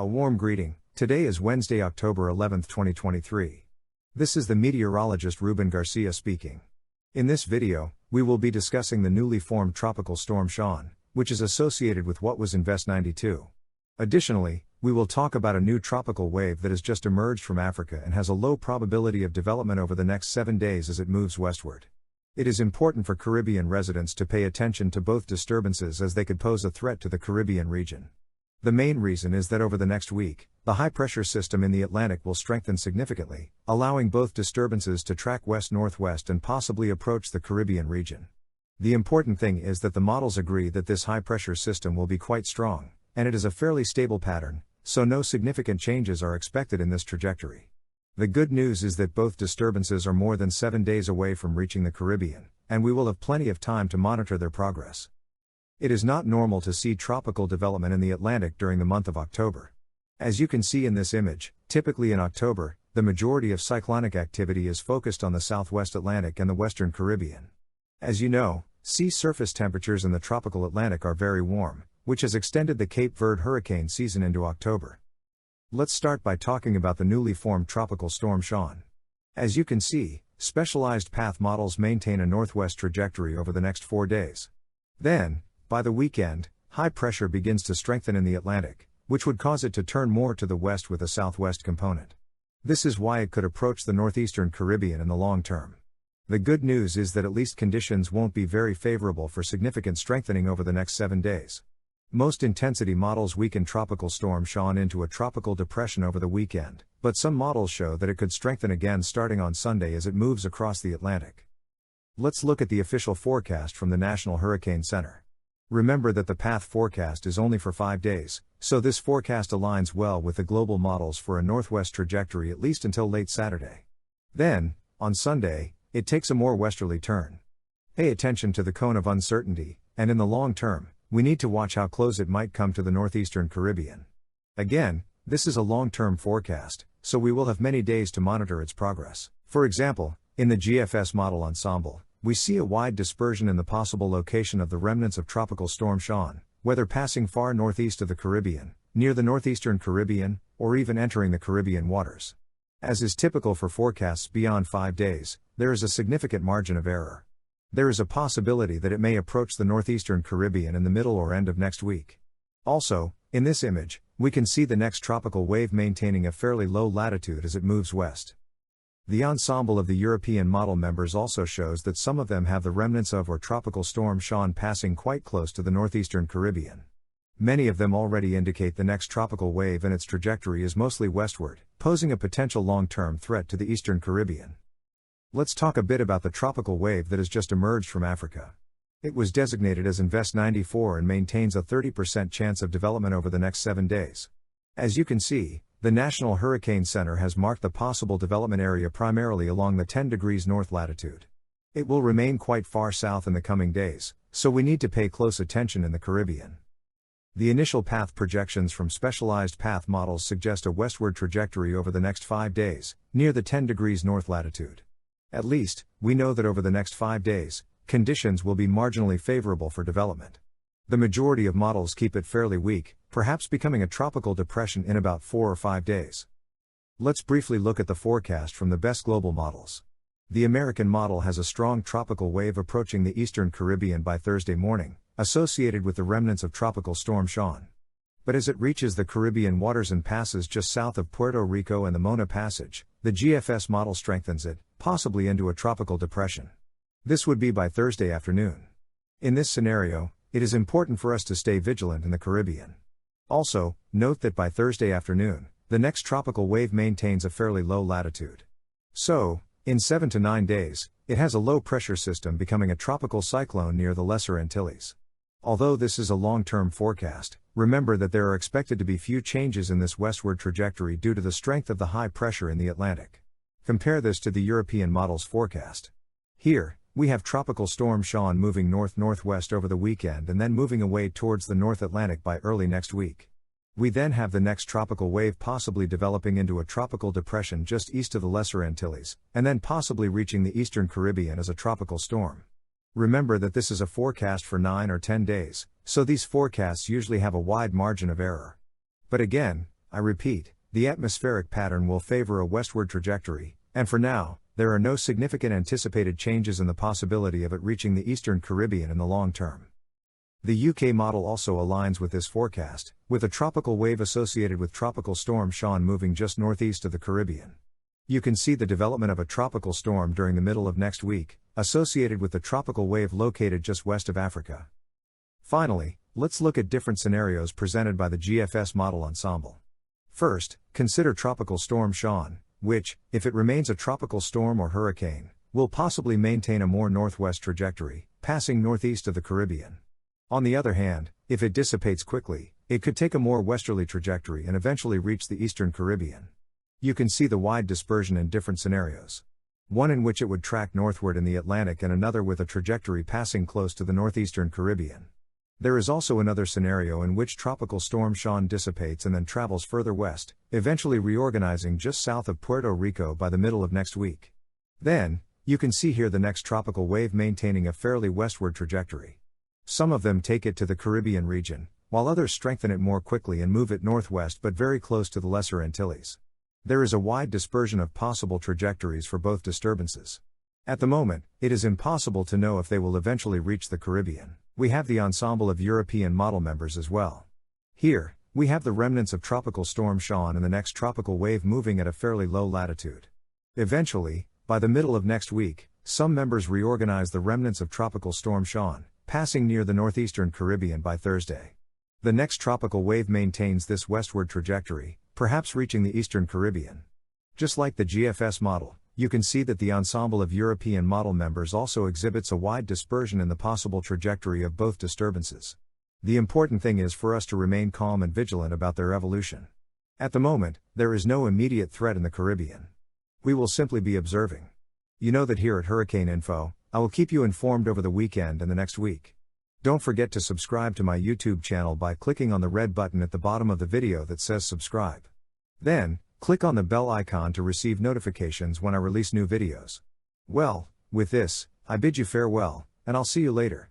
A warm greeting. Today is Wednesday, October 11, 2023. This is the meteorologist Ruben Garcia speaking. In this video, we will be discussing the newly formed tropical storm Sean, which is associated with what was Invest 92. Additionally, we will talk about a new tropical wave that has just emerged from Africa and has a low probability of development over the next 7 days as it moves westward. It is important for Caribbean residents to pay attention to both disturbances as they could pose a threat to the Caribbean region. The main reason is that over the next week, the high-pressure system in the Atlantic will strengthen significantly, allowing both disturbances to track west-northwest and possibly approach the Caribbean region. The important thing is that the models agree that this high-pressure system will be quite strong, and it is a fairly stable pattern, so no significant changes are expected in this trajectory. The good news is that both disturbances are more than 7 days away from reaching the Caribbean, and we will have plenty of time to monitor their progress. It is not normal to see tropical development in the Atlantic during the month of October. As you can see in this image, typically in October, the majority of cyclonic activity is focused on the southwest Atlantic and the western Caribbean. As you know, sea surface temperatures in the tropical Atlantic are very warm, which has extended the Cape Verde hurricane season into October. Let's start by talking about the newly formed tropical storm Sean. As you can see, specialized path models maintain a northwest trajectory over the next 4 days. Then, by the weekend, high pressure begins to strengthen in the Atlantic, which would cause it to turn more to the west with a southwest component. This is why it could approach the northeastern Caribbean in the long term. The good news is that at least conditions won't be very favorable for significant strengthening over the next 7 days. Most intensity models weaken tropical storm Sean into a tropical depression over the weekend, but some models show that it could strengthen again starting on Sunday as it moves across the Atlantic. Let's look at the official forecast from the National Hurricane Center. Remember that the path forecast is only for 5 days, so this forecast aligns well with the global models for a northwest trajectory at least until late Saturday. Then, on Sunday, it takes a more westerly turn. Pay attention to the cone of uncertainty, and in the long term, we need to watch how close it might come to the northeastern Caribbean. Again, this is a long-term forecast, so we will have many days to monitor its progress. For example, in the GFS model ensemble, we see a wide dispersion in the possible location of the remnants of tropical storm Sean, whether passing far northeast of the Caribbean, near the northeastern Caribbean, or even entering the Caribbean waters. As is typical for forecasts beyond 5 days, there is a significant margin of error. There is a possibility that it may approach the northeastern Caribbean in the middle or end of next week. Also, in this image, we can see the next tropical wave maintaining a fairly low latitude as it moves west. The ensemble of the European model members also shows that some of them have the remnants of or tropical storm Sean passing quite close to the northeastern Caribbean. Many of them already indicate the next tropical wave and its trajectory is mostly westward, posing a potential long-term threat to the eastern Caribbean. Let's talk a bit about the tropical wave that has just emerged from Africa. It was designated as Invest 94 and maintains a 30% chance of development over the next 7 days. As you can see, the National Hurricane Center has marked the possible development area primarily along the 10 degrees north latitude. It will remain quite far south in the coming days, so we need to pay close attention in the Caribbean. The initial path projections from specialized path models suggest a westward trajectory over the next 5 days, near the 10 degrees north latitude. At least, we know that over the next 5 days, conditions will be marginally favorable for development. The majority of models keep it fairly weak, perhaps becoming a tropical depression in about 4 or 5 days. Let's briefly look at the forecast from the best global models. The American model has a strong tropical wave approaching the eastern Caribbean by Thursday morning, associated with the remnants of tropical storm Sean. But as it reaches the Caribbean waters and passes just south of Puerto Rico and the Mona Passage, the GFS model strengthens it, possibly into a tropical depression. This would be by Thursday afternoon. In this scenario, it is important for us to stay vigilant in the Caribbean. Also, note that by Thursday afternoon, the next tropical wave maintains a fairly low latitude. So, in 7 to 9 days, it has a low-pressure system becoming a tropical cyclone near the Lesser Antilles. Although this is a long-term forecast, remember that there are expected to be few changes in this westward trajectory due to the strength of the high pressure in the Atlantic. Compare this to the European model's forecast. Here, we have tropical storm Sean moving north-northwest over the weekend and then moving away towards the North Atlantic by early next week. We then have the next tropical wave possibly developing into a tropical depression just east of the Lesser Antilles, and then possibly reaching the eastern Caribbean as a tropical storm. Remember that this is a forecast for 9 or 10 days, so these forecasts usually have a wide margin of error. But again, I repeat, the atmospheric pattern will favor a westward trajectory, and for now, there are no significant anticipated changes in the possibility of it reaching the eastern Caribbean in the long term. The UK model also aligns with this forecast, with a tropical wave associated with Tropical Storm Sean moving just northeast of the Caribbean. You can see the development of a tropical storm during the middle of next week, associated with the tropical wave located just west of Africa. Finally, let's look at different scenarios presented by the GFS model ensemble. First, consider Tropical Storm Sean, which, if it remains a tropical storm or hurricane, will possibly maintain a more northwest trajectory, passing northeast of the Caribbean. On the other hand, if it dissipates quickly, it could take a more westerly trajectory and eventually reach the eastern Caribbean. You can see the wide dispersion in different scenarios. One in which it would track northward in the Atlantic and another with a trajectory passing close to the northeastern Caribbean. There is also another scenario in which Tropical Storm Sean dissipates and then travels further west, eventually reorganizing just south of Puerto Rico by the middle of next week. Then, you can see here the next tropical wave maintaining a fairly westward trajectory. Some of them take it to the Caribbean region, while others strengthen it more quickly and move it northwest but very close to the Lesser Antilles. There is a wide dispersion of possible trajectories for both disturbances. At the moment, it is impossible to know if they will eventually reach the Caribbean. We have the ensemble of European model members as well. Here, we have the remnants of Tropical Storm Sean and the next tropical wave moving at a fairly low latitude. Eventually, by the middle of next week, some members reorganize the remnants of Tropical Storm Sean, passing near the northeastern Caribbean by Thursday. The next tropical wave maintains this westward trajectory, perhaps reaching the eastern Caribbean. Just like the GFS model, you can see that the ensemble of European model members also exhibits a wide dispersion in the possible trajectory of both disturbances. The important thing is for us to remain calm and vigilant about their evolution. At the moment, there is no immediate threat in the Caribbean. We will simply be observing. You know that here at Hurricane Info, I will keep you informed over the weekend and the next week. Don't forget to subscribe to my YouTube channel by clicking on the red button at the bottom of the video that says subscribe. Then, click on the bell icon to receive notifications when I release new videos. Well, with this, I bid you farewell, and I'll see you later.